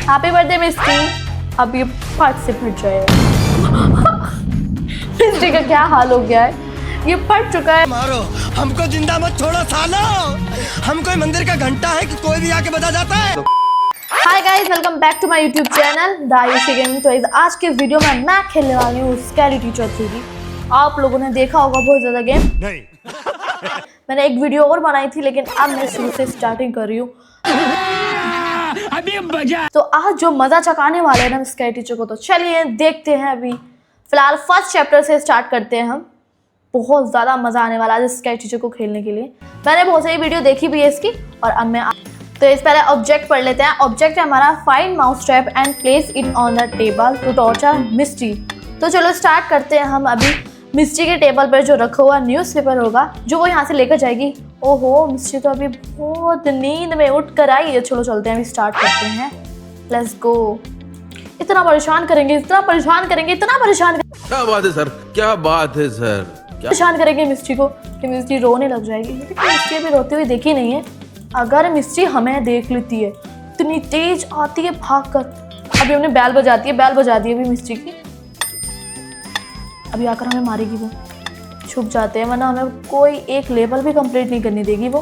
Happy birthday मिस्टी। अब ये फट से फट जाएगा। मिस्टी का क्या हाल हो गया है, ये फट चुका है। मारो हमको जिंदा मत छोड़ो सालो, हम कोई मंदिर का घंटा है कि कोई भी आके बजा जाता है। Hi guys, welcome back to my YouTube channel the Ayushi gaming. तो आज के इस वीडियो में मैं खेलने वाली हूँ स्कैरी टीचर 3। आप लोगों ने देखा होगा बहुत ज़्यादा गेम। नहीं मैंने एक वीडियो और बनाई थी, लेकिन अब मैं शुरू से स्टार्टिंग कर रही हूँ। अभी मजा। तो आज जो मज़ा चकाने वाले हैं ना स्कैरी टीचर को, तो चलिए देखते हैं। अभी फिलहाल फर्स्ट चैप्टर से स्टार्ट करते हैं हम। बहुत ज़्यादा मज़ा आने वाला है स्कैरी टीचर को खेलने के लिए। मैंने बहुत सारी वीडियो देखी भी है इसकी, और अब मैं तो इस पहले ऑब्जेक्ट पढ़ लेते हैं। ऑब्जेक्ट है हमारा find mouse trap and place it on the table to torture mystery. तो चलो स्टार्ट करते हैं हम। अभी मिस्ट्री के टेबल पर जो रखा हुआ न्यूज़पेपर होगा, जो वो यहाँ से लेकर जाएगी। ओहो, मिस्ट्री तो अभी बहुत नींद में उठ कर आई है। चलो चलते हैं, अभी स्टार्ट करते हैं। Let's go. इतना परेशान करेंगे, इतना परेशान करेंगे, इतना परेशान करेंगे। क्या बात है सर, क्या बात है सर, क्या परेशान करेंगे मिस्ट्री को कि मिस्ट्री रोने लग जाएगी। मिस्ट्री अभी रोते हुए देखी नहीं है। अगर मिस्ट्री हमें देख लेती है, इतनी तेज आती है भागकर। अभी हमने बैल बजाती है, बैल बजा दी अभी मिस्ट्री की। अभी आकर हमें मारेगी वो। छुप जाते हैं, वरना हमें कोई एक लेवल भी कंप्लीट नहीं करनी देगी वो।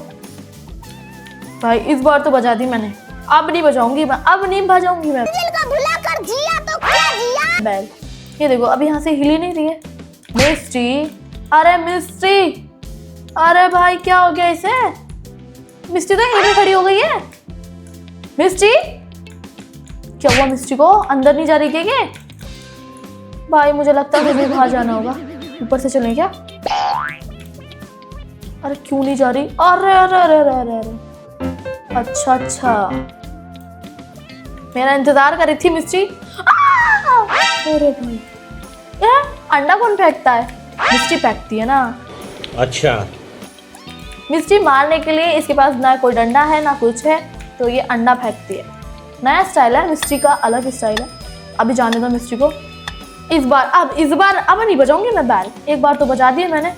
भाई इस बार तो बजा दी मैंने, अब नहीं बजाऊंगी मैं, अब नहीं बजाऊंगी मैं। भुलाकर जिया तो क्या जिया। बैल ये देखो, अभी यहाँ से हिल ही नहीं रही है मिस्ट्री। अरे मिस्ट्री, अरे भाई क्या हो गया इसे? मिस्ट्री तो यहीं पे खड़ी हो गई है। मिस्ट्री क्या हुआ? मिस्ट्री को अंदर नहीं जा रही क्या ये? भाई मुझे लगता है मुझे बाहर जाना होगा। ऊपर से चलें क्या? अरे क्यों नहीं जा रही? अरे अरे अरे अरे अरे अरे, अच्छा अच्छा, मेरा इंतजार कर रही थी मिस्ट्री। अरे भाई, अंडा कौन फेंकता है? मिस्ट्री फेंकती है ना। अच्छा, मिस्ट्री मारने के लिए इसके पास ना कोई डंडा है ना कुछ है, तो ये अंडा फेंकती है। नया स्टाइल है मिस्ट्री का, अलग स्टाइल है। अभी जाने दो मिस्ट्री को। इस बार अब नहीं बजाऊंगी मैं बैल। एक बार तो बजा दिए मैंने।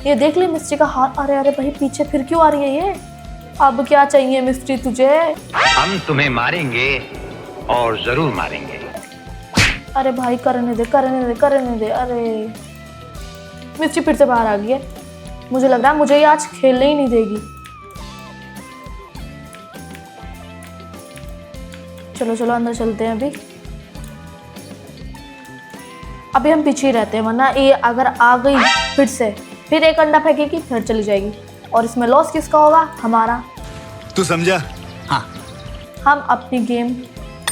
ये देख ली मिस्ट्री का हाल। अरे अरे भाई, पीछे फिर क्यों आ रही है ये? अब क्या चाहिए मिस्ट्री तुझे? हम तुम्हें मारेंगे और जरूर मारेंगे। अरे भाई करने दे, करने दे, करने दे। अरे मिस्ट्री फिर से बाहर आ गई है। मुझे लग रहा है मुझे ये आज खेलने ही नहीं देगी। चलो चलो अंदर चलते हैं। अभी हम पीछे ही रहते हैं, वरना ये अगर आ गई फिर एक अंडा फेंकेगी, फिर चली जाएगी। और इसमें लॉस किसका होगा? हमारा। तू समझा? हाँ। हम अपनी गेम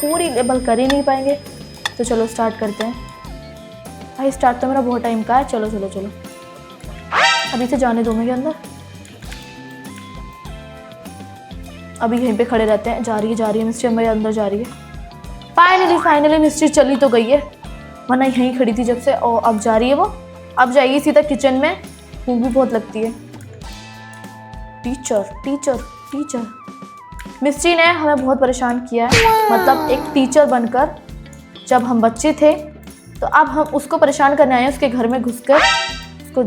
पूरी लेवल कर ही नहीं पाएंगे। तो चलो स्टार्ट करते हैं। भाई स्टार्ट तो मेरा बहुत टाइम का है। चलो चलो चलो, अभी से जाने दो मेरे अंदर। अभी यहीं पे खड़े रहते हैं। जा रही है मिस्ट्री मेरे अंदर जा रही है। फाइनली मिस्ट्री चली तो गई है, वरना यहीं खड़ी थी जब से। और अब जा रही है वो। अब जाएगी सीधा किचन में। भूख भी बहुत लगती है। टीचर टीचर टीचर, मिस्ट्री ने हमें बहुत परेशान किया है। मतलब एक टीचर बनकर जब हम बच्चे थे, तो अब हम उसको परेशान करने आए हैं। उसके घर में घुसकर उसको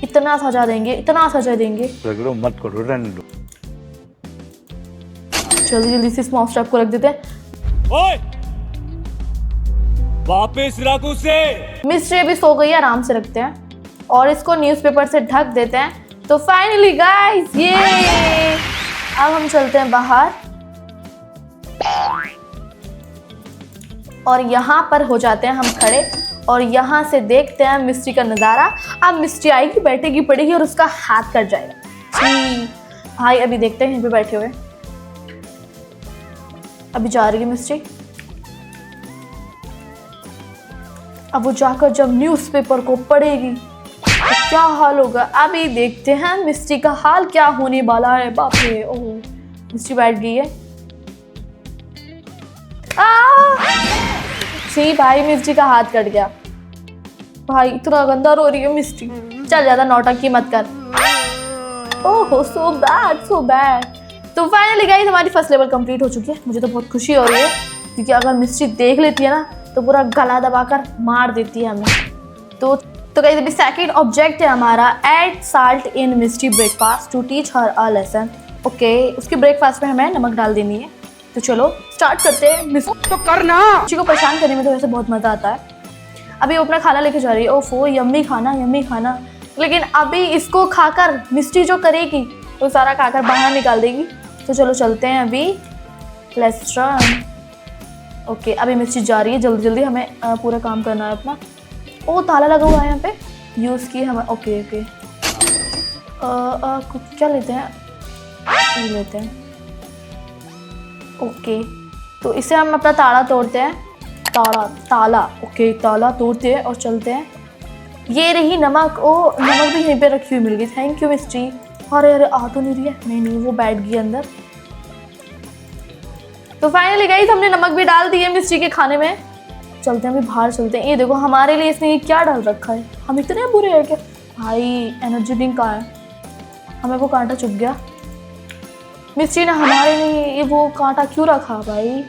इतना सजा देंगे, इतना सजा देंगे। मत करो, रन लो। जल्दी से इस माउस ट्रैप को रख देते हैं। ओए, वापस रख उसे। मिस्ट्री अभी सो गई है, आराम से रखते हैं और इसको न्यूज़पेपर से ढक देते हैं। तो फाइनली गाइस, ये अब हम चलते हैं बाहर और यहाँ पर हो जाते हैं हम खड़े, और यहाँ से देखते हैं मिस्ट्री का नज़ारा। अब मिस्ट्री आएगी, बैठेगी, पड़ेगी और उसका हाथ कट जाएगा। जी भाई, अभी देखते हैं यहीं पे बैठे हुए। अभी जा रही है मिस्ट्री। अब वो जाकर जब न्यूज़पेपर को पढ़ेगी तो क्या हाल होगा? अभी देखते हैं मिस्ट्री का हाल क्या होने वाला है। बाप रे, ओह मिस्ट्री बैठ गई है। सी भाई, मिस्ट्री का हाथ कट गया। भाई इतना गंदा रो रही है मिस्ट्री। चल ज्यादा नौटंकी मत कर। ओह सो बैड, सो बैड। तो फाइनली गाइस, हमारी फर्स्ट लेवल कंप्लीट हो चुकी है। मुझे तो बहुत खुशी हो रही है, क्योंकि अगर मिस्ट्री देख लेती है ना, तो पूरा गला दबाकर मार देती है हमें। तो गाइस, अभी सेकंड ऑब्जेक्ट है हमारा, add salt in mystery breakfast to teach her a lesson. Okay, उसके ब्रेकफास्ट में हमें नमक डाल देनी है। तो चलो स्टार्ट करते हैं। तो करना। मिस्टी को परेशान करने में तो वैसे बहुत मज़ा आता है। अभी वो अपना खाना लेके जा रही है। ओफो, यम्मी खाना। लेकिन अभी इसको खाकर मिस्टी जो करेगी वो सारा खाकर बाहर निकाल देगी। तो चलो चलते हैं अभी, लेट्स रन। ओके, अभी मिस्टी जा रही है, जल्दी हमें पूरा काम करना है अपना। ओ, ताला लगा हुआ है यहाँ पे, यूज़ की हमें। ओके क्या लेते हैं, ये लेते हैं। ओके, तो इसे हम अपना ताला तोड़ते हैं। ताला ओके, ताला तोड़ते हैं और चलते हैं। ये रही नमक। ओ, नमक भी यहीं पे रखी हुई मिल गई। थैंक यू मिस्टी। अरे आ तो नहीं रही है। नहीं, वो बैठ गई अंदर। तो फाइनली गाइस हमने नमक भी डाल दिया मिस्टी के खाने में। चलते हैं अभी बाहर, चलते हैं। ये देखो हमारे लिए इसने ये क्या डाल रखा है। हम इतने बुरे हैं क्या भाई। एनर्जी ड्रिंक कहाँ है, हमें वो कांटा चुभ गया। मिस्टी ने हमारे लिए ये वो कांटा क्यों रखा भाई।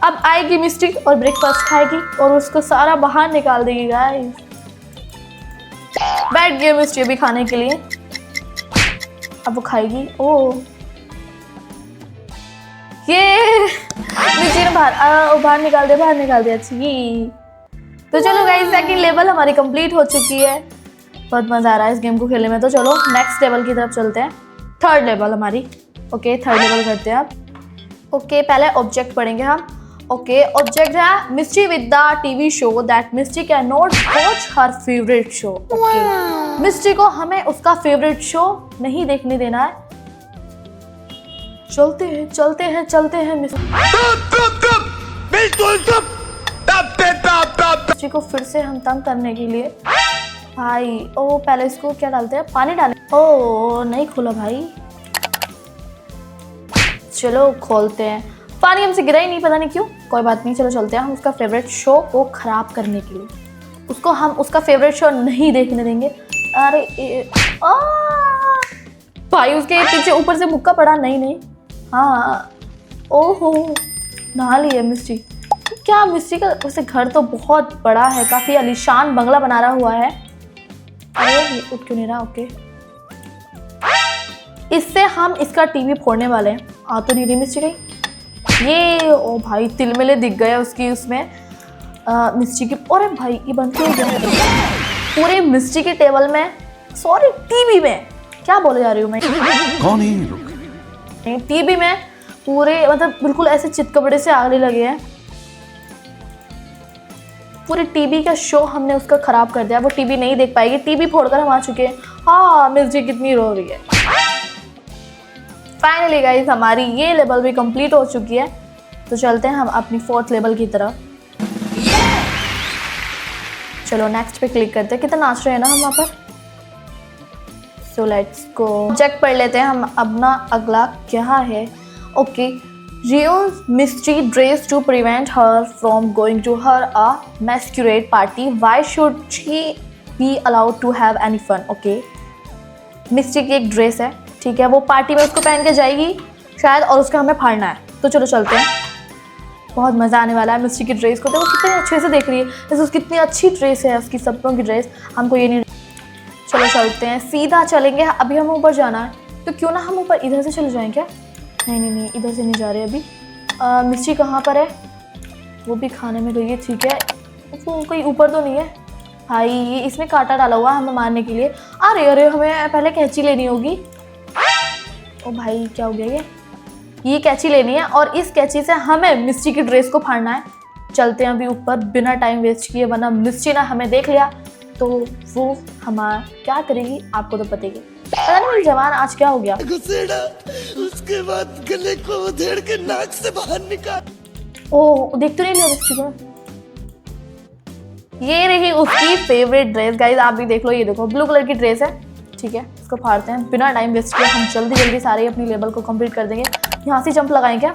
अब आएगी मिस्टी और ब्रेकफास्ट खाएगी और उसको सारा बाहर निकाल देगी गाइस। बैठ गई मिस्टी अभी खाने के लिए। अब वो खाएगी। ओ, ये मिस्टी ने बाहर निकाल दिया। अच्छी। तो चलो गाइस, सेकंड लेवल हमारी कंप्लीट हो चुकी है। बहुत मज़ा आ रहा है इस गेम को खेलने में। तो चलो नेक्स्ट लेवल की तरफ चलते हैं। थर्ड लेवल हमारी। ओके, थर्ड लेवल करते हैं आप। ओके, पहले ऑब्जेक्ट पढ़ेंगे हम। ओके, ऑब्जेक्ट है Misty with the TV show that Misty can not watch her favourite show. Okay, Misty को हमें उसका फेवरेट शो नहीं देखने देना है। चलते हैं मिस्टी को फिर से हम तंग करने के लिए भाई। ओ, पहले इसको क्या डालते हैं, पानी डालें। ओ, नहीं खुला भाई। चलो खोलते हैं। पानी हमसे गिरा ही नहीं, पता नहीं क्यों। कोई बात नहीं, चलो चलते हैं। हम उसका फेवरेट शो को खराब करने के लिए हम उसका फेवरेट शो नहीं देखने देंगे। अरे भाई, उसके पीछे ऊपर से मुक्का पड़ा। नहीं। हाँ, ओहो, नहा ली है मिस्टी। क्या मिस्टी का वैसे घर तो बहुत बड़ा है, काफ़ी आलीशान बंगला बना रहा हुआ है। अरे उठ क्यों नहीं रहा। ओके, इससे हम इसका टीवी फोड़ने वाले हैं। आ तो नहीं रही मिस्टी कहीं। ये ओ भाई, तिलमिले दिख गए उसकी उसमें मिस्टी की। अरे भाई, ये बंद क्यों गया पूरे मिस्टी के टेबल में, सॉरी टीवी में। क्या बोले जा रही हूँ मैं। कौन है ये लोग? टीवी में पूरे मतलब बिल्कुल ऐसे चितकबड़े से आगले लगे हैं। पूरे टीवी का शो हमने उसका खराब कर दिया। वो टीवी नहीं देख पाएगी। टीवी फोड़कर हम आ चुके हैं। हाँ, मिस्टी कितनी रो रही है। फाइनली गाइस हमारी ये लेवल भी कंप्लीट हो चुकी है। तो चलते हैं हम अपनी फोर्थ लेवल की तरफ। चलो नेक्स्ट पे क्लिक करते हैं। कितना नाच रहे हैं ना हम वहाँ पर। सो लेट्स गो, चेक पढ़ लेते हैं हम अपना अगला क्या है। Okay, use mystery dress to prevent her from going to her a masquerade party. Why should she be allowed to have any fun? Okay, mystery की एक ड्रेस है, ठीक है, वो पार्टी में उसको पहन के जाएगी शायद और उसका हमें फाड़ना है। तो चलो चलते हैं, बहुत मज़ा आने वाला है। मिस्ट्री की ड्रेस को देखो कितने अच्छे से देख रही है, जैसे कितनी अच्छी ड्रेस है, उसकी सपनों की ड्रेस। हमको ये नहीं, चलो चलते हैं, सीधा चलेंगे। अभी हमें ऊपर जाना है, तो क्यों ना हम ऊपर इधर से चले जाएं क्या? नहीं, इधर से नहीं जा रहे अभी। मिस्ट्री कहाँ पर है? वो भी खाने में गई है, ठीक है। वो कहीं ऊपर तो नहीं है भाई, ये इसमें कांटा डाला हुआ है हमें मारने के लिए। अरे हमें पहले कैंची लेनी होगी। ओ भाई क्या हो गया ये कैंची लेनी है और इस कैंची से हमें मिस्ट्री की ड्रेस को फाड़ना है। चलते हैं अभी ऊपर बिना टाइम वेस्ट किए, वरना मिस्ट्री ने हमें देख लिया तो वो हमारा क्या करेगी आपको तो पता ही है। पता नहीं मेरी जवान आज क्या हो गया। घुसेड़ा, उसके बाद गले को उधेड़ के नाक से बाहर निकाल। ओह देख तो नहीं लिया मिस्ट्री को। ये रही उसकी फेवरेट ड्रेस गाइस, आप भी देख लो, ये देखो ब्लू कलर की ड्रेस है, ठीक है। इसको फाड़ते हैं बिना टाइम वेस्ट किए, हम जल्दी सारे अपनी लेवल को कंप्लीट कर देंगे। यहाँ से जंप लगाएं क्या?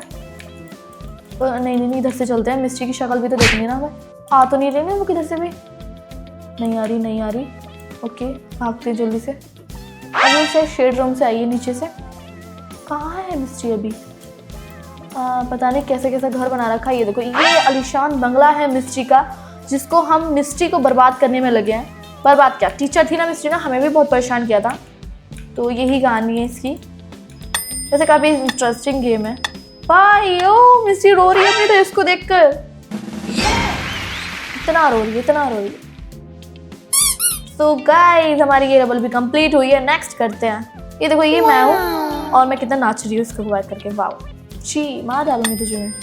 नहीं, इधर से चलते हैं, मिस्ट्री की शक्ल भी तो देखनी है ना हमें। आ तो नहीं रही ना वो किधर से भी, नहीं आ रही। ओके भागते जल्दी से। अभी से शेड रूम से आइए नीचे से। कहाँ है मिस्ट्री अभी? पता नहीं कैसे घर बना रखा है। ये देखो ये आलीशान बंगला है मिस्ट्री का, जिसको हम मिस्ट्री को बर्बाद करने में लगे हैं। बर्बाद क्या, टीचर थी ना मिस्ट्री ना, हमें भी बहुत परेशान किया था। तो यही कहानी है इसकी। वैसे काफ़ी इंटरेस्टिंग गेम है, भाई ओ मिस्टी रो रही है अपने ड्रेस को देखकर, इतना रो रही है, इतना रो रही है। तो गाइस हमारी ये लेवल भी कंप्लीट हुई है। नेक्स्ट करते हैं। ये देखो ये मैं हूँ और मैं कितना नाच रही हूँ इसको वाइट करके। वाओ छी, मार डालूंगी तुझे मैं।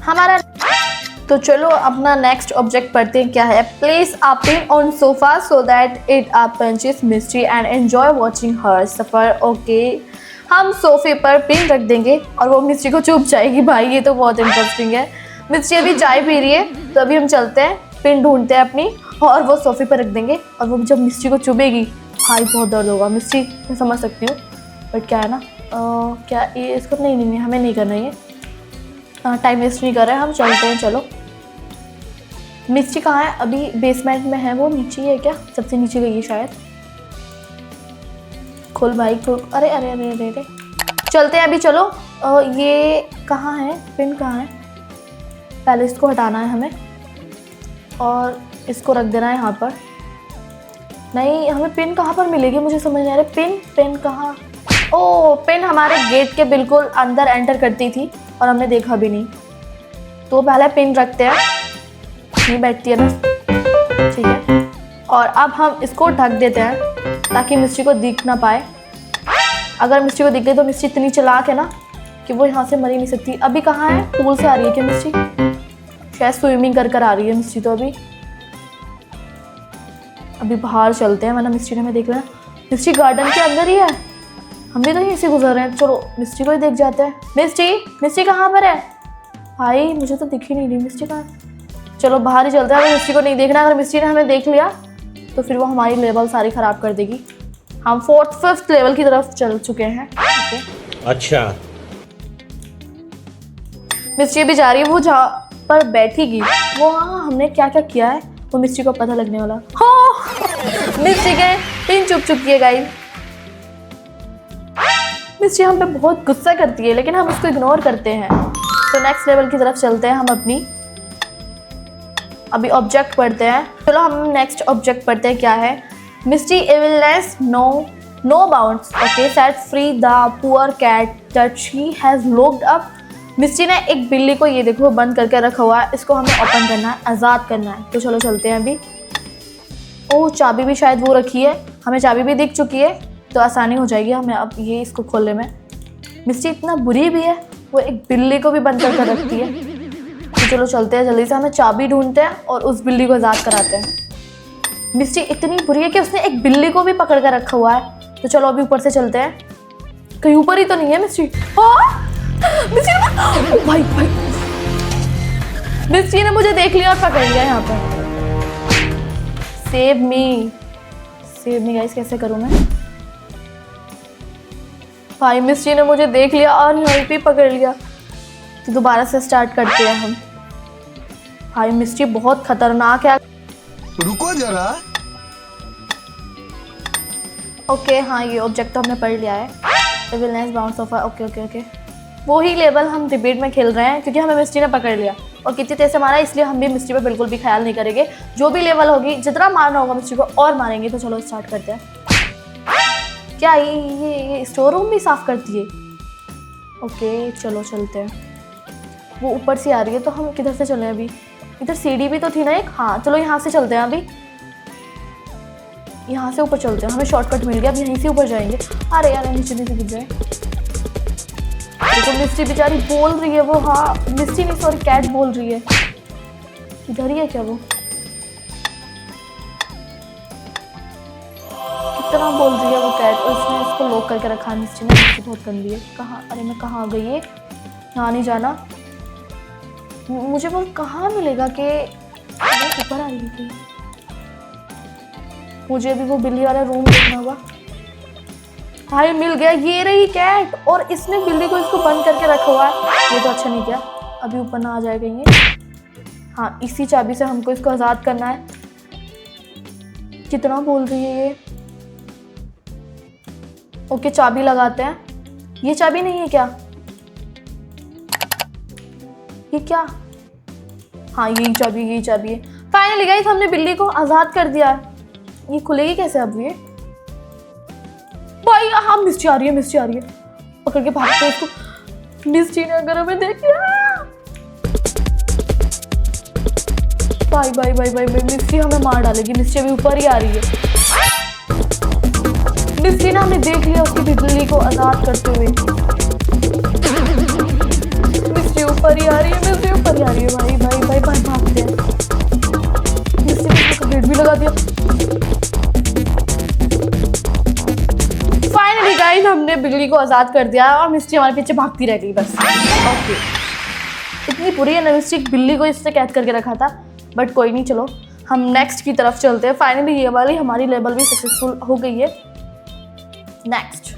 हमारा तो चलो अपना नेक्स्ट ऑब्जेक्ट पढ़ते हैं क्या है। Place a pin on sofa so that it punches mystery and enjoy watching her suffer. Okay, हम सोफे पर पिन रख देंगे और वो मिस्ट्री को चुप जाएगी। भाई ये तो बहुत इंटरेस्टिंग है। मिस्ट्री अभी चाय पी रही है, तो अभी हम चलते हैं, पिन ढूंढते हैं अपनी और वो सोफे पर रख देंगे। और वो जब मिस्ट्री को चुभेगी भाई बहुत दर्द होगा। मिस्ट्री मैं समझ सकती हूँ, बट क्या है ना क्या ये इसको नहीं हमें नहीं करना ये, टाइम वेस्ट नहीं कर रहे हैं, हम चलते हैं। चलो मिस्ट्री कहाँ है? अभी बेसमेंट में है, वो नीचे ही है क्या? सबसे नीचे गई है शायद। खोल भाई खोल। अरे अरे अरे अरे अरे चलते हैं अभी। चलो ये कहाँ है? पिन कहाँ है? पहले इसको हटाना है हमें और इसको रख देना है यहाँ पर। नहीं, हमें पिन कहाँ पर मिलेगी मुझे समझ नहीं आ रहा। पिन कहाँ? ओ पिन हमारे गेट के बिल्कुल अंदर एंटर करती थी और हमने देखा भी नहीं। तो पहले पिन रखते हैं, नहीं बैठती है ना, ठीक है। और अब हम इसको ढक देते हैं ताकि मिस्ट्री को दिख ना पाए। अगर मिस्ट्री को दिख गई तो मिस्ट्री इतनी चालाक है ना कि वो यहाँ से मर ही नहीं सकती। अभी कहाँ है? पूल से आ रही है क्या मिस्ट्री? शायद स्विमिंग कर आ रही है मिस्ट्री। तो अभी बाहर चलते हैं, वरना मिस्ट्री ने हमें देख लेना। मिस्ट्री गार्डन के अंदर ही है, हम भी तो यहीं से गुजर रहे हैं। चलो मिस्ट्री को ही देख जाते हैं। मिस्ट्री कहाँ पर है? भाई मुझे तो दिख ही नहीं रही मिस्ट्री कहाँ है। चलो बाहर ही चलते हैं, हमें मिस्ट्री को नहीं देखना। अगर मिस्ट्री ने हमें देख लिया तो फिर वो हमारी लेवल सारी ख़राब कर देगी। हम 4th 5th लेवल की तरफ चल चुके हैं। ओके अच्छा, मिस्ट्री भी जा रही है, वो जहाँ पर बैठेगी वो हमने क्या क्या किया है वो मिस्ट्री को पता लगने वाला। हो मिस्ट्री के पिन चुप चुकी है गाइस। मिस्ट्री हम पे बहुत गुस्सा करती है लेकिन हम उसको इग्नोर करते हैं। तो नेक्स्ट लेवल की तरफ चलते हैं हम अपनी। अभी ऑब्जेक्ट पढ़ते हैं। चलो हम नेक्स्ट ऑब्जेक्ट पढ़ते हैं क्या है। Misty evilness no bounds okay set free the poor cat that she has locked up. Misty ने एक बिल्ली को ये देखो बंद करके रखा हुआ है, इसको हमें ओपन करना है, आज़ाद करना है। तो चलो चलते हैं अभी। ओह चाबी भी शायद वो रखी है, हमें चाबी भी दिख चुकी है तो आसानी हो जाएगी हमें अब ये इसको खोलने में। मिस्ट्री इतना बुरी भी है, वो एक बिल्ली को भी बंद करके रखती है। तो चलो चलते हैं जल्दी से, हमें चाबी ढूंढते हैं और उस बिल्ली को आज़ाद कराते हैं। मिस्ट्री इतनी बुरी है कि उसने एक बिल्ली को भी पकड़ कर रखा हुआ है। तो चलो अभी ऊपर से चलते हैं। कहीं ऊपर ही तो नहीं है मिस्ट्री? मिस्ट्री भाई मिस्ट्री ने मुझे देख लिया और पकड़ लिया यहाँ पर। सेव मी गाइस, कैसे करूँ मैं? भाई मिस्ट्री ने मुझे देख लिया और यहीं पे पकड़ लिया। तो दोबारा से स्टार्ट करते हैं हम। भाई मिस्ट्री बहुत खतरनाक है। रुको जरा। ओके हाँ ये ऑब्जेक्ट तो हमने पढ़ लिया है। एविलनेस बाउंड सोफा। ओके वो ही लेवल हम डिबेट में खेल रहे हैं क्योंकि हमें मिस्ट्री ने पकड़ लिया और कितनी तेज से मारा, इसलिए हम भी मिस्ट्री पर बिल्कुल भी ख्याल नहीं करेंगे। जो भी लेवल होगी जितना मारना होगा मिस्ट्री को और मारेंगे। तो चलो स्टार्ट करते हैं। क्या ये स्टोर रूम भी साफ करती है? ओके चलो चलते हैं। वो ऊपर से आ रही है तो हम किधर से चलें अभी? इधर सीढ़ी भी तो थी ना एक। हाँ चलो यहाँ से चलते हैं अभी, यहाँ से ऊपर चलते हैं। हमें शॉर्टकट मिल गया, अब यहीं से ऊपर जाएंगे। अरे यार नीचे गिर जाए। देखो मिस्ट्री बेचारी बोल रही है वो, हाँ मिस्ट्री नहीं सॉरी कैट बोल रही है। इधर ही है क्या वो? कितना बोल रही है वो कैट और इसने इसको लॉक करके रखा मिस्ट्री ने। मिस्ट्री बहुत गंदी है। कहाँ? अरे मैं कहाँ आ गई? ये यहाँ नहीं जाना मुझे। वो कहाँ मिलेगा कि ऊपर आ रही थी? मुझे अभी वो बिल्ली वाला रूम देखना होगा। भाई मिल गया, ये रही कैट और इसने बिल्ली को इसको बंद करके रखा हुआ है। ये तो अच्छा नहीं किया, अभी ऊपर ना आ जाएगा ये। हाँ इसी चाबी से हमको इसको आज़ाद करना है। कितना बोल रही है ये। ओके चाबी लगाते हैं। ये चाबी नहीं है क्या? ये क्या? हाँ यही चाबी है। फाइनली गाइस हमने बिल्ली को आज़ाद कर दिया है। ये खुलेगी कैसे अब ये? भाई हाँ मिस्ट्री आ रही है। पकड़ के भागते हैं उसको। मिस्टी ने अगर हमें देख लिया, भाई भाई भाई भाई भाई, मिस्टी हमें मार डालेगी। मिस्टी अभी ऊपर ही आ रही है। मिस्टी ने हमें देख लिया उसकी बिल्ली को आजाद करते हुए। मिस्टी ऊपर ही आ रही है, मिस्टी ऊपर ही आ रही है। भाई भाई भाई भाई भागते हैं। मिस्टी ने उसका गेट भी लगा दिया। फाइनली गाइस हमने बिल्ली को आजाद कर दिया और मिस्टी हमारे पीछे भागती रह गई बस। ओके, इतनी बुरी है ना मिस्टी, बिल्ली को इससे कैद करके रखा था। बट कोई नहीं, चलो हम नेक्स्ट की तरफ चलते हैं। फाइनली ये वाली हमारी लेवल भी सक्सेसफुल हो गई है। नेक्स्ट,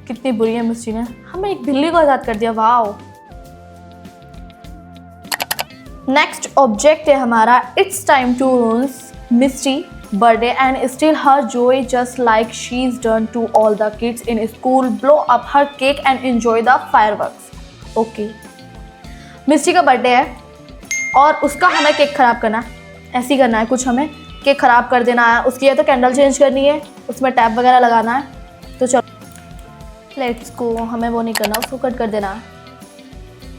कितनी बुरी है मिस्टी ने, हमें एक बिल्ली को आजाद कर दिया। वाओ। नेक्स्ट ऑब्जेक्ट है हमारा, it's time to ruins Misty birthday and steal her joy just like she's done to all the kids in school. Blow up her cake and enjoy the fireworks. Okay, मिस्टी का birthday है और उसका हमें cake खराब करना है। ऐसे ही करना है कुछ, हमें केक खराब कर देना है उसकी। या तो कैंडल चेंज करनी है, उसमें टैप वगैरह लगाना है। तो चलो लेट्स गो, हमें वो नहीं करना, उसको कट कर देना है।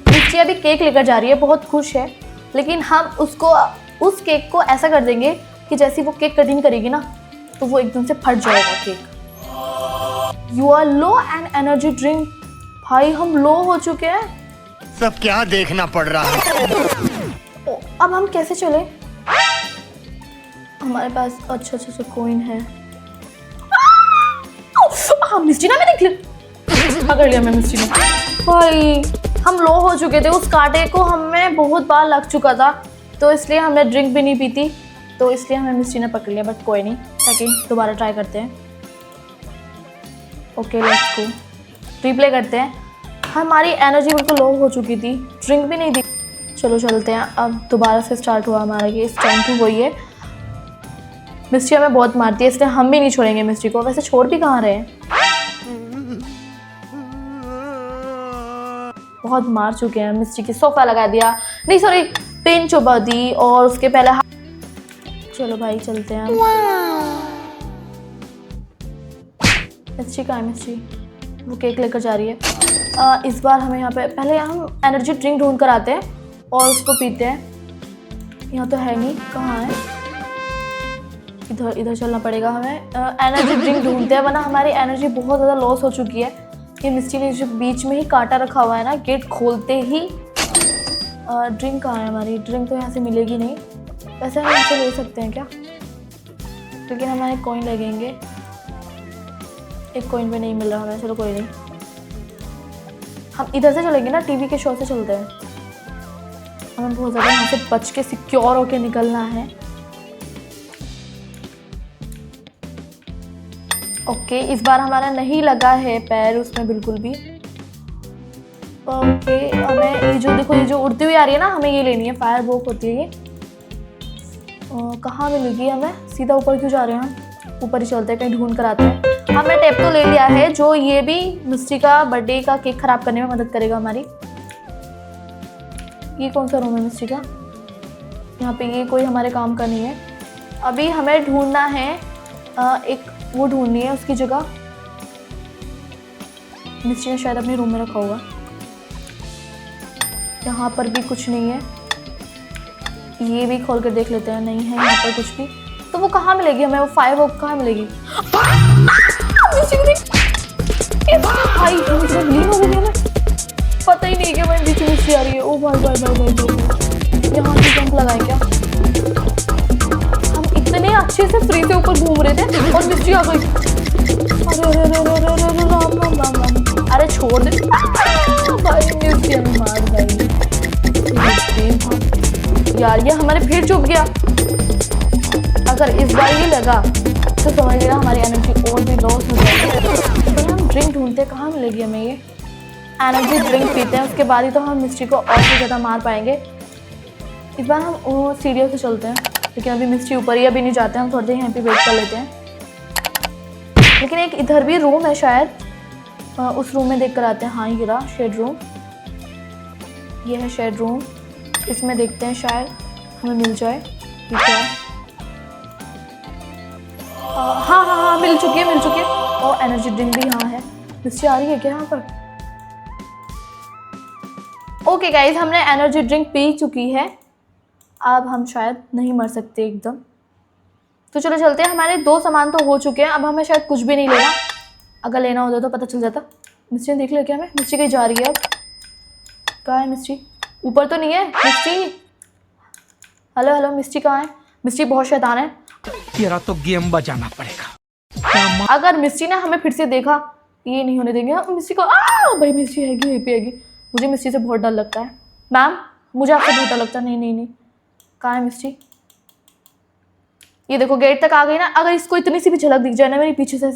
मिस्टी अभी केक लेकर जा रही है, बहुत खुश है। लेकिन हम उसको उस केक को ऐसा कर देंगे कि जैसे वो केक कटिंग करेगी ना तो वो एकदम से फट जाएगा cake. You are low and energy drink. भाई हम लो हो चुके हैं। सब क्या देखना पड़ रहा है। अब हम कैसे चले? हमारे पास अच्छा कॉइन है। हाँ, मिस्टी ना मैंने पकड़ लिया मैं मिस्टी ने। भाई हम लो हो चुके थे, उस कांटे को हमें बहुत बार लग चुका था, तो इसलिए हमने ड्रिंक भी नहीं पी थी, तो इसलिए हमें मिस्टी ने पकड़ लिया। बट कोई नहीं, सेकंड दोबारा ट्राई करते हैं। ओके लेट्स गो, रिप्ले करते हैं। हमारी एनर्जी बिल्कुल लो हो चुकी थी, ड्रिंक भी नहीं दी। चलो चलते हैं, अब दोबारा से स्टार्ट हुआ हमारा ये। इस टाइम टू वही है। मिस्टी हमें बहुत मारती है, इसलिए हम भी नहीं छोड़ेंगे मिस्टी को। वैसे छोड़ भी कहाँ रहे हैं, बहुत मार चुके हैं मिस्टी की। सोफा लगा दिया, नहीं सॉरी पेन चुबा दी, और उसके पहले चलो भाई चलते हैं। मिस्टी कहाँ है? मिस्टी वो केक लेकर जा रही है। इस बार हमें यहाँ पे पहले हम एनर्जी ड्रिंक ढूंढ कर आते हैं और उसको पीते हैं। यहाँ तो है नहीं, कहाँ है? इधर चलना पड़ेगा हमें। एनर्जी ड्रिंक ढूंढते हैं, वरना हमारी एनर्जी बहुत ज़्यादा लॉस हो चुकी है। ये मिस्टी ने जो बीच में ही कांटा रखा हुआ है ना, गेट खोलते ही। ड्रिंक कहाँ है हमारी? ड्रिंक तो यहाँ से मिलेगी नहीं। वैसे हम इसे ले सकते हैं क्या? लेकिन हमारे कॉइन लगेंगे। एक कॉइन पे नहीं मिल रहा हमें। चलो कोई नहीं, हम इधर से चलेंगे ना, टीवी के शो से चलते हैं। हमें बहुत ज़्यादा यहाँ से बच के सिक्योर होके निकलना है। ओके, इस बार हमारा नहीं लगा है पैर उसमें बिल्कुल भी। ओके, हमें ये जो देखो, ये जो उड़ती हुई आ रही है ना, हमें ये लेनी है। फायर वॉक होती है ये। कहाँ मिलेगी हमें? सीधा ऊपर क्यों जा रहे हैं हम? ऊपर ही चलते हैं, कहीं ढूंढ कर आते हैं। हमने टेप तो ले लिया है, जो ये भी मिस्टी का बर्थडे का केक खराब करने में मदद करेगा हमारी। ये कौन सा रूम है मिस्टी का? यहाँ पे ये कोई हमारे काम का नहीं है। अभी हमें ढूंढना है, एक वो ढूंढनी है उसकी जगह। मिस्टी ने शायद अपने रूम में रखा होगा। यहाँ पर भी कुछ नहीं है। ये भी खोल कर देख लेते हैं, नहीं है यहाँ पर कुछ भी। तो वो कहाँ मिलेगी हमें? वो फायर वर्क कहाँ मिलेगी? भाई लीन हो गई हमें, पता ही नहीं कि मैं बीच मिस्टी आ रही है। ओ भाई भाई भाई भाई भाई, यहाँ से जंप लगाए क्या? हम इतने अच्छे से फ्री से ऊपर घूम रहे थे और मिस्टी आ गई। अरे अरे अरे अरे अरे राम राम राम राम। अरे छोड़ दे भाई, मिस्टी हमें मार गई यार। ये हमारे फिर चुप गया। अगर इस बार ये लगा तो समझ लेना हमारी एनर्जी और भी लॉस हो जाएगी। तो हम ड्रिंक ढूंढते हैं, कहाँ मिलेगी हमें ये? एनर्जी ड्रिंक पीते हैं, उसके बाद ही तो हम मिस्टी को और भी ज़्यादा मार पाएंगे। इस बार हम सीढ़ियों से चलते हैं, लेकिन अभी मिस्टी ऊपर ही अभी नहीं जाते हैं। हम थोड़ी देर यहाँ पे वेट कर लेते हैं। लेकिन एक इधर भी रूम है शायद, उस रूम में देख कर आते हैं। हाँ ये रहा शेड रूम, ये है शेड रूम। इसमें देखते हैं शायद हमें मिल जाए। ठीक है, हाँ हाँ हाँ मिल चुकी है। और एनर्जी ड्रिंक भी यहाँ है। मिस्ट्री आ रही है क्या यहाँ पर? ओके गाइज, हमने एनर्जी ड्रिंक पी चुकी है, अब हम शायद नहीं मर सकते एकदम। तो चलो चलते हैं, हमारे 2 सामान तो हो चुके हैं, अब हमें शायद कुछ भी नहीं लेना, अगर लेना होता तो पता चल जाता। मिस्ट्री ने देख लिया क्या हमें? मिस्ट्री कहीं जा रही है अब? कहाँ है मिस्ट्री? ऊपर तो नहीं है मिस्ट्री? हेलो हेलो, मिस्ट्री कहाँ है? मिस्ट्री बहुत शैतान है, तेरा तो गेम बजाना पड़ेगा। अगर मिस्ट्री ने हमें फिर से देखा ये नहीं होने देंगे हम मिस्ट्री को। भाई मिस्ट्री हैगी यहीं पे हैगी, मुझे मिस्ट्री से बहुत डर लगता है। मैम मुझे आपसे बहुत डर लगता है। नहीं नहीं नहीं, कहाँ है मिस्ट्री? ये देखो गेट तक आ गई ना, अगर इसको इतनी सी भी झलक दिख जाए ना मेरे पीछे से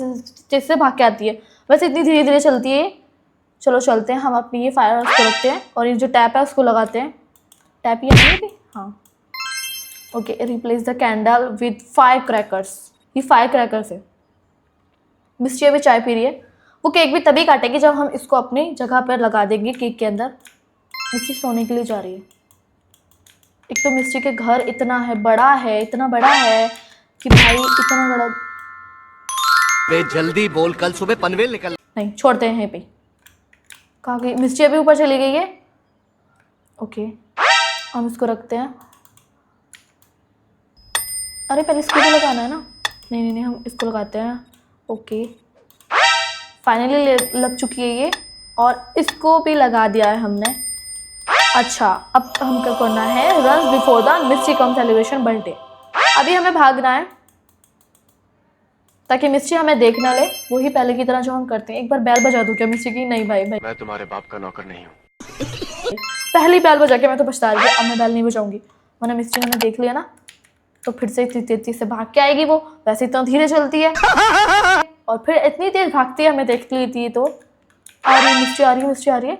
जैसे भाग के आती है, वैसे इतनी धीरे धीरे चलती है। चलो चलते हैं, हम अपनी ये फायर उसको रखते हैं और ये जो टैप है उसको लगाते हैं। टैप ये नहीं है? हाँ okay, replace the candle with fire crackers. ये फायर क्रैकर्स है। मिस्ट्री अभी चाय पी रही है, वो केक भी तभी काटेगी जब हम इसको अपनी जगह पर लगा देंगे केक के अंदर। मिस्ट्री सोने के लिए जा रही है। एक तो मिस्ट्री के घर इतना है बड़ा है, इतना बड़ा है कि भाई इतना बड़ा। बे जल्दी बोल, कल सुबह पनवेल निकल। नहीं छोड़ते हैं यहीं पे। कहाँ गई मिस्ट्री? अभी ऊपर चली गई है। ओके हम इसको रखते हैं। अरे पहले इसको तो लगाना है ना। नहीं नहीं नहीं, हम इसको लगाते हैं। ओके फाइनली लग चुकी है ये, और इसको भी लगा दिया है हमने। अच्छा अब हम क्या करना है? Run before the mystery come celebration birthday. अभी हमें भागना है ताकि मिस्ट्री हमें देख ना ले, वही पहले की तरह जो हम करते हैं। एक बार बैल बजा दूं क्या मिस्ट्री की? नहीं भाई भाई, मैं तुम्हारे बाप का नौकर नहीं हूँ। पहली बैल बजा के मैं तो पछता रही थी, अब मैं बैल नहीं बजाऊंगी, वरना मिस्ट्री ने हमें देख लिया ना तो फिर से इतनी तेजी से भाग के आएगी। वो वैसे इतना धीरे चलती है और फिर इतनी तेज भागती है, हमें देख लेती है तो। आ रही मिस्ट्री, आ रही है मिस्ट्री, आ रही है।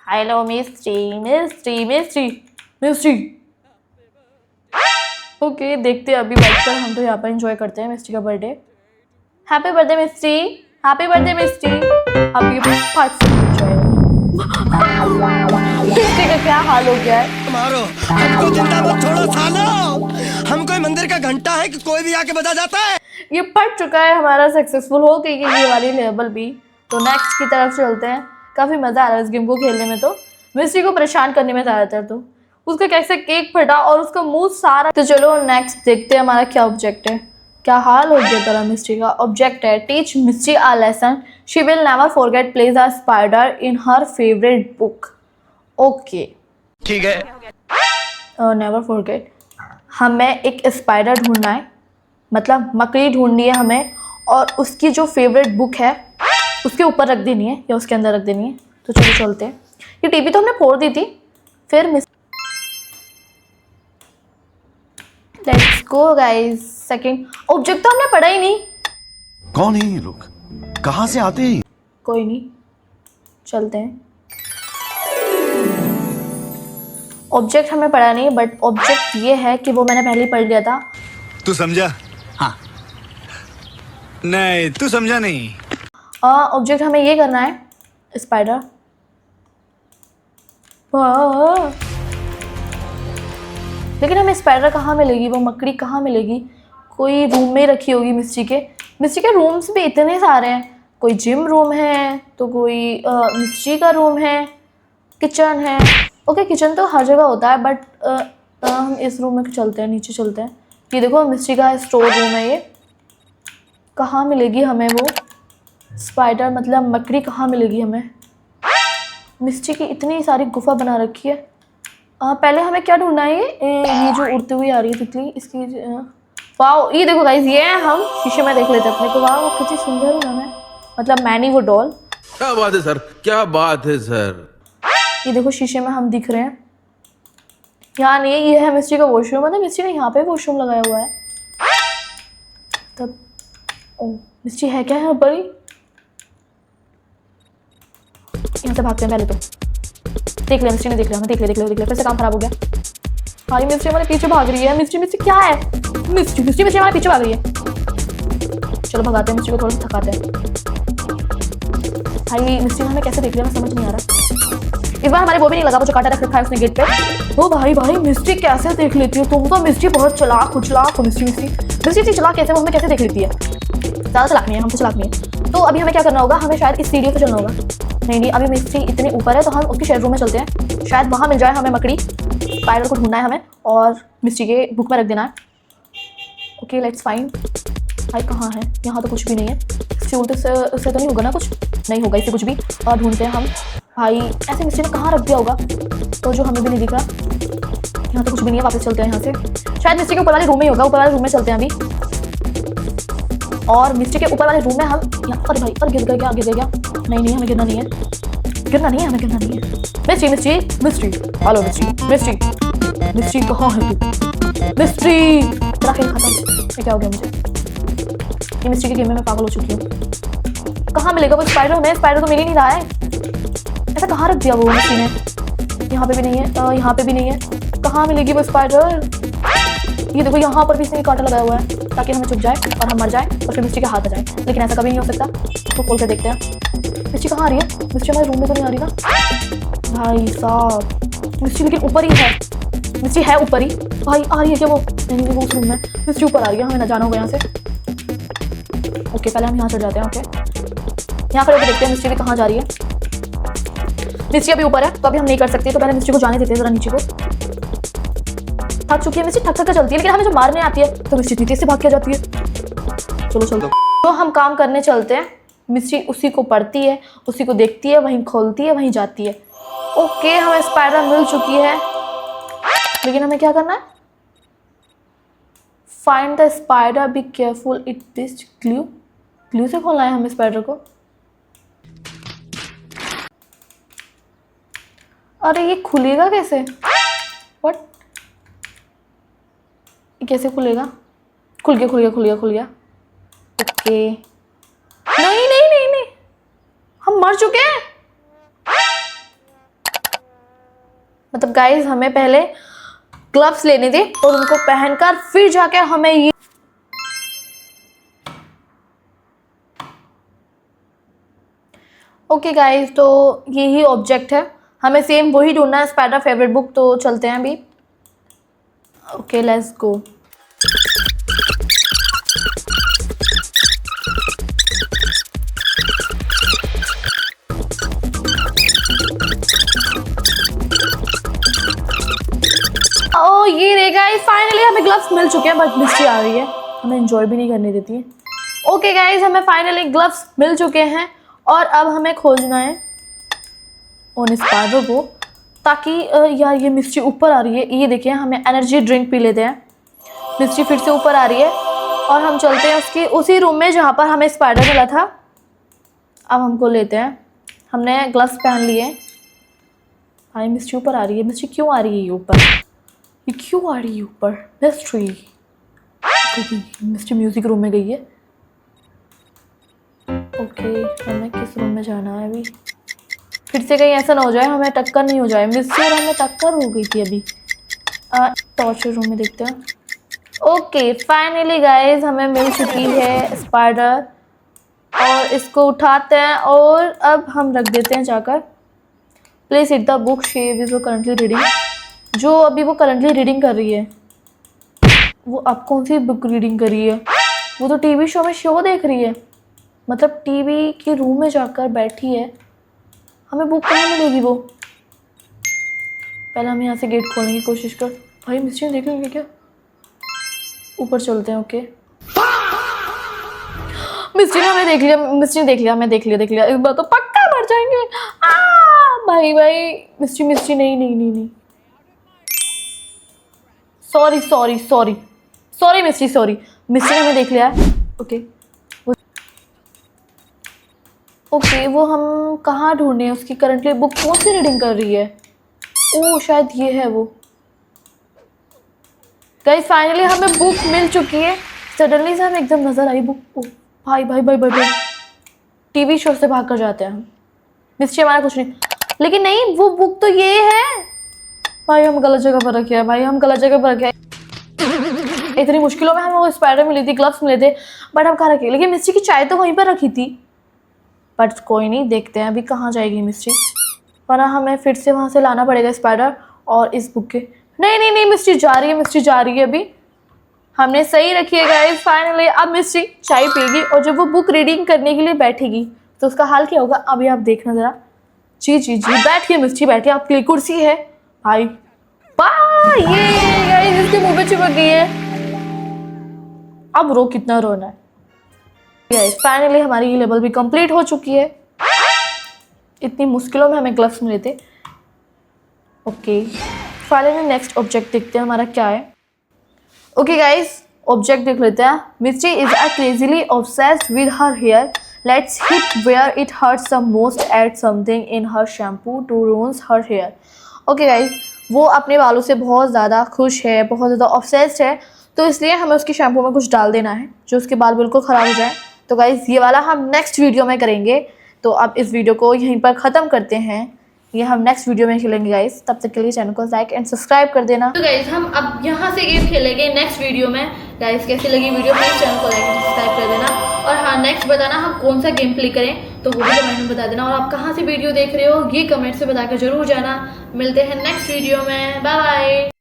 Hello mystery mystery mystery mystery. Okay देखते हैं, अभी बैठकर हम तो यहाँ पर एंजॉय करते हैं मिस्ट्री का birthday. Happy birthday mystery, happy birthday mystery. अब ये फट से एंजॉय। मिस्ट्री का क्या हाल हो गया है? मारो हमको, जिंदा मत छोड़ो सालो। हम कोई मंदिर का घंटा है कि कोई भी आके बजा जाता है। ये पट चुका है हमारा, सक्सेसफुल हो गई है ये वाली लेवल भी। तो नेक्स्ट की तरफ चलते हैं। काफ़ी मज़ा आ रहा है इस गेम को खेलने में। तो मिस्ट्री को परेशान करने में ज़्यादातर तो उसका कैसे केक फटा और उसका मुंह सारा। तो चलो नेक्स्ट देखते हैं हमारा क्या ऑब्जेक्ट है। क्या हाल हो गया तेरा मिस्ट्री का? ऑब्जेक्ट है teach mystery a lesson, she will never forget place a spider in her favourite book. Okay ठीक है। नेवर फॉरगेट, हमें एक स्पाइडर ढूंढना है, मतलब मकड़ी ढूंढनी है हमें, और उसकी जो फेवरेट बुक है उसके ऊपर रख देनी है या उसके अंदर रख देनी है। तो चलो चलते हैं। ये टीवी तो हमने फोड़ दी थी, फिर let's go guys. Second object तो हमने पढ़ा ही नहीं। कौन है ये लोग, कहाँ से आते हैं? कोई नहीं, चलते हैं। ऑब्जेक्ट हमें पढ़ा नहीं, बट ऑब्जेक्ट ये है कि वो मैंने पहले ही पढ़ लिया था। तू समझा? हाँ नहीं तू समझा नहीं। ऑब्जेक्ट हमें ये करना है, स्पाइडर। लेकिन हमें स्पाइडर कहाँ मिलेगी, वो मकड़ी कहाँ मिलेगी? कोई रूम में रखी होगी मिस्ट्री के रूम्स भी इतने सारे हैं। कोई जिम रूम है, तो कोई मिस्ट्री का रूम है, किचन है। ओके किचन तो हर जगह होता है, बट हम इस रूम में चलते हैं, नीचे चलते हैं। ये देखो मिस्ट्री का स्टोर रूम है। ये कहाँ मिलेगी हमें वो स्पाइडर, मतलब मकड़ी कहाँ मिलेगी हमें? मिस्ट्री की इतनी सारी गुफा बना रखी है। पहले हमें क्या ढूंढना है? ये जो उड़ती हुई आ रही है तितली, इसकी वाओ। ये देखो गाइस, ये हम शीशे में देख लेते हैं अपने को। वाओ कितनी सुंदर है हमें, मतलब मैनी वो डॉल। क्या बात है सर, क्या बात है सर। ये देखो शीशे में हम दिख रहे हैं। यहाँ नहीं है, ये है मिस्ट्री का वॉशरूम, मतलब मिस्ट्री का यहाँ पे वॉशरूम लगाया हुआ है। तब ओ मिस्ट्री है क्या यहाँ पर ही? यहाँ से भागते हैं पहले तो। देख लिया मिस्ट्री ने, देख लिया हमें, देख लिया फिर से काम खराब हो गया। भाई मिस्ट्री हमारे पीछे भाग रही है। मिस्ट्री क्या है? मिस्ट्री हमारे पीछे भाग रही है। चलो भगाते हैं मिस्ट्री को, थोड़ा सा थकाते हैं। भाई मिस्ट्री हमें कैसे देख लिया, मैं समझ नहीं आ रहा। इस बार हमारे वो भी नहीं लगा, वो जो कांटा रख रखा है उसने गेट पे। ओ भाई मिस्ट्री कैसे देख लेती हो तुम? तो मिस्ट्री बहुत चलाक हो मिस्ट्री चलाक कैसे, वो हमें कैसे देख लेती है? ज़्यादा चलाक नहीं है, हम तो चलाक नहीं है। तो अभी हमें क्या करना होगा, हमें शायद इस सीढ़ियों पे चलना होगा। नहीं, अभी मिस्ट्री इतने ऊपर है तो हम उसके शेड रूम में चलते हैं, शायद वहाँ मिल जाए हमें मकड़ी। स्पाइडर को ढूंढना है हमें और मिस्ट्री के बुक में रख देना है। Okay let's find. भाई कहाँ है, यहाँ तो कुछ भी नहीं है। इससे उल्टे से तो नहीं होगा ना, कुछ नहीं होगा इससे कुछ भी। और ढूंढते हैं हम। भाई ऐसे मिस्ट्री ने कहाँ रख दिया होगा तो जो हमें भी नहीं दिख रहा। यहाँ तो कुछ भी नहीं है, वापस चलते हैं यहाँ से। शायद मिस्ट्री के ऊपर वाले रूम में ही होगा, ऊपर वाले रूम में चलते हैं अभी। और मिस्ट्री के ऊपर वाले रूम में हम यहाँ पर, भाई पर गिर गया, गिर गया। नहीं हमें गिरना नहीं है, हमें गिरना नहीं है। मिस्ट्री हेलो मिस्ट्री कहाँ है तू? मिस्ट्री तेरा खेल खत्म। ये क्या हो गया मुझे, ये मिस्ट्री के गेम में मैं पागल हो चुकी हूँ। कहाँ मिलेगा वो स्पाइडर हमें? स्पाइडर तो मिल ही नहीं रहा है। ऐसा कहाँ रख दिया वो मिस्ट्री ने? यहाँ पे भी नहीं है, यहाँ पे भी नहीं है। कहाँ मिलेगी वो स्पाइडर? ये देखो यहाँ पर भी इसने कांटा लगाया हुआ है ताकि हमें चुप जाए और हम मर जाए और फिर मिस्ट्री के हाथ आ जाए, लेकिन ऐसा कभी नहीं हो सकता। इसको खोल के देखते हैं। मिस्ट्री कहाँ आ रही है? मिस्ट्री हमारे रूम में तो नहीं आ रही ना भाई साहब। मिस्ट्री लेकिन ऊपर ही है, मिस्ट्री है ऊपर ही। भाई आ रही है क्या वो? नहीं वो उस रूम में। मिस्ट्री ऊपर आ रही है, हमें ना जाना होगा यहाँ से। ओके पहले हम यहाँ चढ़ जाते हैं। ओके यहाँ खड़े होकर देखते हैं मिस्ट्री कहाँ जा रही है। मिस्ट्री अभी ऊपर है तो अभी हम नहीं कर सकते, तो पहले मिस्ट्री को जाने देते हैं जरा नीचे को। थक चुकी है मिस्ट्री, थक कर चलती है, लेकिन हमें जब मारने आती है तो मिस्ट्री इतनी तेज से भाग के जाती है। चलो तो हम काम करने चलते हैं। मिस्ट्री उसी को पढ़ती है, उसी को देखती है, वहीं खोलती है, वहीं जाती है। ओके हमें स्पाइडर मिल चुकी है, लेकिन हमें क्या करना है? Find the spider, be careful it this glue से खोलना है हमें स्पाइडर को। अरे ये खुलेगा कैसे? व्हाट? कैसे खुलेगा? खुल गया। ओके नहीं, हम मर चुके हैं। मतलब गाइस हमें पहले ग्लव्स लेने थे और उनको पहनकर फिर जाके हमें ये ओके गाइस, तो यही ऑब्जेक्ट है, हमें सेम वही ढूंढना है, स्पाइडर फेवरेट बुक। तो चलते हैं अभी। Okay let's go. ओ ये रे गाइस, फाइनली हमें ग्लव्स मिल चुके हैं, बट मिस्ट्री आ रही है, हमें एंजॉय भी नहीं करने देती है। ओके गाइस, हमें फाइनली ग्लव्स मिल चुके हैं और अब हमें खोजना है उन स्पाइडर को, ताकि यार ये मिस्ट्री ऊपर आ रही है। ये देखिए, हमें एनर्जी ड्रिंक पी लेते हैं। मिस्ट्री फिर से ऊपर आ रही है और हम चलते हैं उसकी उसी रूम में जहाँ पर हमें स्पाइडर मिला था। अब हमको लेते हैं, हमने ग्लव्स पहन लिए। हाय मिस्ट्री ऊपर आ रही है। मिस्ट्री क्यों आ रही है ये ऊपर? ये क्यों आ रही है ऊपर? मिस्ट्री म्यूजिक रूम में गई है। ओके हमें किस रूम में जाना है अभी? फिर से कहीं ऐसा ना हो जाए हमें टक्कर नहीं हो जाए। मिस्ट्री और हमें टक्कर हो गई थी अभी। टॉर्चर रूम में देखते हैं। ओके फाइनली गाइस, हमें मिल चुकी है स्पाइडर और इसको उठाते हैं और अब हम रख देते हैं जाकर। Please it the book she is currently reading. जो अभी वो करंटली रीडिंग कर रही है, वो अब कौन सी बुक रीडिंग कर रही है? वो तो टीवी शो में शो देख रही है, मतलब टीवी के रूम में जाकर बैठी है। हमें बुक कहाँ मिलेगी वो? पहले हम यहाँ से गेट खोलने की कोशिश कर। भाई मिस्ट्री देख लेंगे क्या? ऊपर चलते हैं। ओके मिस्ट्री ने हमें देख लिया, मिस्ट्री ने देख लिया, हमें देख लिया। इस बार तो पक्का मर जाएंगे। भाई मिस्ट्री नहीं। सॉरी मिस्ट्री ने हमें देख लिया है। ओके वो हम कहाँ ढूंढे? उसकी करंटली बुक कौन सी रीडिंग कर रही है? ओह शायद ये है वो। गाइस फाइनली हमें बुक मिल चुकी है। सडनली से हमें एकदम नजर आई बुक। ओह भाई टीवी शो से भाग कर जाते हैं हम। मिस्ट्री हमारा कुछ नहीं, लेकिन नहीं वो बुक तो ये है। भाई हम गलत जगह पर रखे हैं। इतनी मुश्किलों में हमें वो स्पाइडर मिली थी, ग्लव्स मिले थे, बट हम कहाँ रखे? लेकिन मिस्ट्री की चाय तो वहीं पर रखी थी। बट कोई नहीं, देखते हैं अभी कहाँ जाएगी मिस्ट्री। वरना हमें फिर से वहाँ से लाना पड़ेगा स्पाइडर और इस बुक के। नहीं मिस्ट्री जा रही है अभी। हमने सही रखी है गाइस। फाइनली अब मिस्ट्री चाय पिएगी और जब वो बुक रीडिंग करने के लिए बैठेगी तो उसका हाल क्या होगा अभी आप देखना जरा। जी जी जी बैठिए मिस्ट्री बैठिए, आपके लिए कुर्सी है भाई। ये गाइस इसके मुंह पे चिपक गई है। अब रो कितना रोना है गाइस। फाइनली हमारी ये लेवल भी कंप्लीट हो चुकी है। इतनी मुश्किलों में हमें ग्लव्स मिले थे। ओके फाइनली नेक्स्ट ऑब्जेक्ट देखते हैं हमारा क्या है। ओके गाइस ऑब्जेक्ट देख लेते हैं। Mystery is a crazily obsessed with her hair. Let's hit where it hurts the most add something in her shampoo to ruins her hair. Okay guys वो अपने बालों से बहुत ज़्यादा खुश है, बहुत ज़्यादा ऑब्सेस्ड है, तो इसलिए हमें उसके शैम्पू में कुछ डाल देना है जो उसके बाल बिल्कुल ख़राब हो जाए। तो गाइस ये वाला हम नेक्स्ट वीडियो में करेंगे। तो अब इस वीडियो को यहीं पर ख़त्म करते हैं। ये हम नेक्स्ट वीडियो में खेलेंगे गाइस। तब तक के लिए चैनल को लाइक एंड सब्सक्राइब कर देना। तो गाइस हम अब यहाँ से गेम खेलेंगे नेक्स्ट वीडियो में। गाइस कैसी लगी वीडियो प्लीज़ चैनल को लाइक एंड सब्सक्राइब कर देना। और हाँ नेक्स्ट बताना हम कौन सा गेम प्ले करें तो वो भी कमेंट में बता देना। और आप कहाँ से वीडियो देख रहे हो ये कमेंट से बता कर जरूर जाना। मिलते हैं नेक्स्ट वीडियो में। Bye bye.